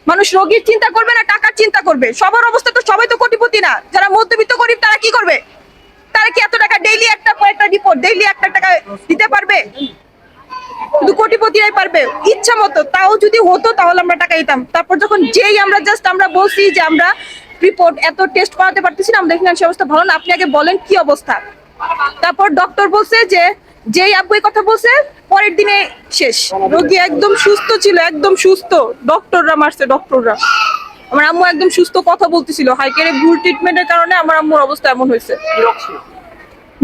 মানুষ রোগীর চিন্তা করবে না টাকার চিন্তা করবে। সবার অবস্থা তো সবাই তো কোটিপতি না, যারা মধ্যবিত্ত গরিব তারা কি করবে? তারা কি এত টাকা ডেইলি একটা রিপোর্ট ডেইলি 1 লাখ টাকা দিতে পারবে? শুধু কোটিপতিরাই পারবে ইচ্ছা মতো। তাও যদি হতো তাহলে আমরা টাকা দিতাম। তারপর যখন যেই আমরা বলছি যে আমরা রিপোর্ট এত টেস্ট করাতে পারতেছি না, আমাদের ফিনান্সিয়াল অবস্থা ভালো না, আপনি আগে বলেন কি অবস্থা। তারপর ডক্টর বলছে যে যেই আব্বু এই কথা বলছে পরের দিনে শেষ। রোগী একদম সুস্থ ছিল, একদম সুস্থ। ডক্টররা মারছে, ডক্টররা। আমার আম্মু একদম সুস্থ কথা বলতেছিল, হাইকেরে ভুল ট্রিটমেন্টের কারণে আমার আম্মুর অবস্থা এমন হয়েছে।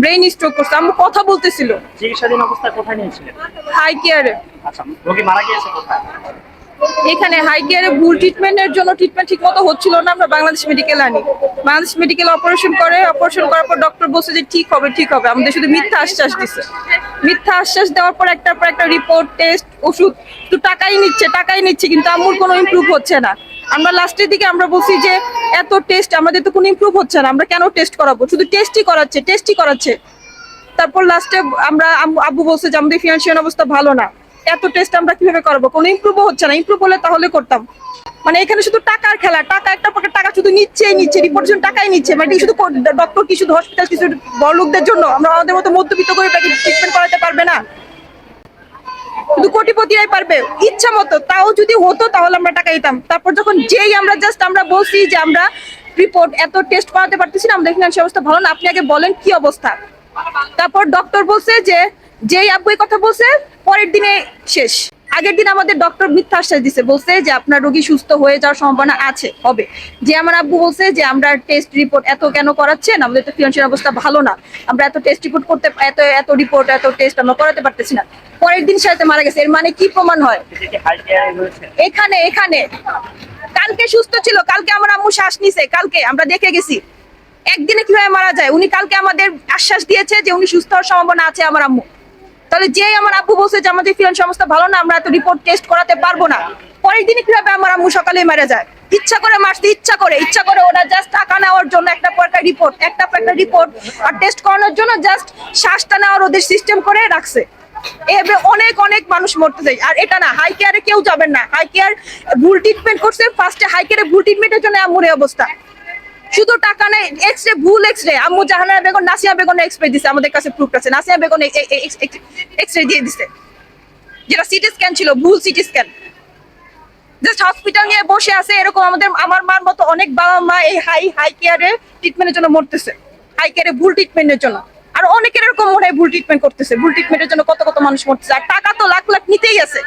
ব্রেইন স্ট্রোক করছে, আম্মু কথা বলতেছিল। চিকিৎসাধীন অবস্থায় কোথায় নিয়েছিলেন? হাই কেয়ারে। আচ্ছা, রোগী মারা গিয়েছে কোথায়? এখানে হাই কেয়ারে ভুল ট্রিটমেন্টের জন্য ট্রিটমেন্ট ঠিক মতো হচ্ছিল না, আমরা বাংলাদেশ মেডিকেল আনি। বাংলাদেশ মেডিকেল অপারেশন করার পর ডক্টর বলছে যে ঠিক হবে ঠিক হবে, আমাদের শুধু মিথ্যা আশ্বাস দিছে। মিথ্যা আশ্বাস দেওয়ার পর একটার পর একটা রিপোর্ট টেস্ট ওষুধ তো টাকাই নিচ্ছে, কিন্তু আম্মুর কোনো ইমপ্রুভ হচ্ছে না। আমরা লাস্টের দিকে আমরা বলছি যে এত টেস্ট আমাদের তো কোনো ইমপ্রুভ হচ্ছে না, আমরা কেন টেস্ট করাবো, শুধু টেস্টই করাচ্ছে। তারপর লাস্টে আব্বু বলছে যে আমাদের ফিনান্সিয়াল অবস্থা ভালো না, এত টেস্ট আমরা কিভাবে করবো, কোনো ইমপ্রুভ হচ্ছে না। ইমপ্রুভ হলে তাহলে করতাম। মানে এখানে শুধু টাকার খেলা, টাকা একটা পকেট টাকা শুধু নিচ্ছে রিপোর্ট জন্য টাকাই নিচ্ছে। মানে শুধু ডক্টর কি শুধু হসপিটাল কিছু বড় লোকদের জন্য? আমরা আমাদের মতো মধ্যবিত্ত করে ট্রিটমেন্ট করাতে পারবে না, শুধু কোটিপতিরাই পারবে ইচ্ছা মতো। তাও যদি হতো তাহলে আমরা টাকা দিতাম। তারপর যখন যেই আমরা বলছি যে আমরা রিপোর্ট এত টেস্ট করাতে পারতেছি না, আমাদের ফিনান্সিয়াল অবস্থা ভালো না, আপনি আগে বলেন কি অবস্থা। তারপর ডক্টর বলছে যে যেই আব্বু এই কথা বলছে পরের দিনে শেষ। আগের দিন আমাদের ডক্টর মিথ্যা আশ্বাস দিছে, বলছে যে আপনার রোগী সুস্থ হয়ে যাওয়ার সম্ভাবনা আছে, হবে। যে আমার আব্বু বলছে যে আমরা টেস্ট রিপোর্ট এত কেন করাচ্ছেন, আমাদের তো ফিনান্সিয়াল অবস্থা ভালো না, আমরা এত টেস্ট রিপোর্ট করতে এত রিপোর্ট এত টেস্ট আমরা করাতে পারতেছি না। পরের দিন সাথে মারা গেছে, এর মানে কি প্রমাণ হয়? এখানে কালকে সুস্থ ছিল, কালকে আমার আম্মু শ্বাস নিছে, কালকে আমরা দেখে গেছি। একদিনে কিভাবে মারা যায়? উনি কালকে আমাদের আশ্বাস দিয়েছে যে উনি সুস্থ হওয়ার সম্ভাবনা আছে আমার আম্মু। তাহলে যে আমার আব্বু বলছে যে আমাদের ফিনান্সিয়াল অবস্থা ভালো না, আমরা এত রিপোর্ট টেস্ট করাতে পারবো না, পরের দিনে কিভাবে আমার আম্মু সকালেই মারা যায়? ইচ্ছা করে মারতে, ইচ্ছা করে ওরা জাস্ট টাকা নেওয়ার জন্য একটা পর একটা রিপোর্ট আর টেস্ট করানোর জন্য জাস্ট শ্বাসটা নেওয়ার ওদের সিস্টেম করে রাখছে। এভাবে অনেক মানুষ মরতে যায়। আর এটা না, হাই কেয়ারে কেউ যাবেন না। হাই কেয়ার ভুল ট্রিটমেন্ট করছে, ফার্স্টে হাই কেয়ারে ভুল ট্রিটমেন্টের জন্য আম্মুর এই অবস্থা। শুধু টাকা নেই, এক্সরে ভুল এক্সরে। আম্মু জাহানারা বেগম নাসিয়া বেগম এক্সরে দিছে, আমাদের কাছে প্রুফ আছে। নাসিয়া বেগম এক্সরে দিয়ে দিছে, যেটা সিটি স্ক্যান ছিল, ভুল সিটি স্ক্যান। জাস্ট হসপিটাল নিয়ে বসে আছে এরকম আমার মার মতো অনেক বাবা মা এই হাই কেয়ারে ট্রিটমেন্টের জন্য মরতেছে, হাই কেয়ারে ভুল ট্রিটমেন্টের জন্য। আর অনেকের এরকম মনে হয় ভুল ট্রিটমেন্ট করতেছে, ভুল ট্রিটমেন্টের জন্য কত মানুষ মরতেছে। আর টাকা তো লাখ নিতেই আছে।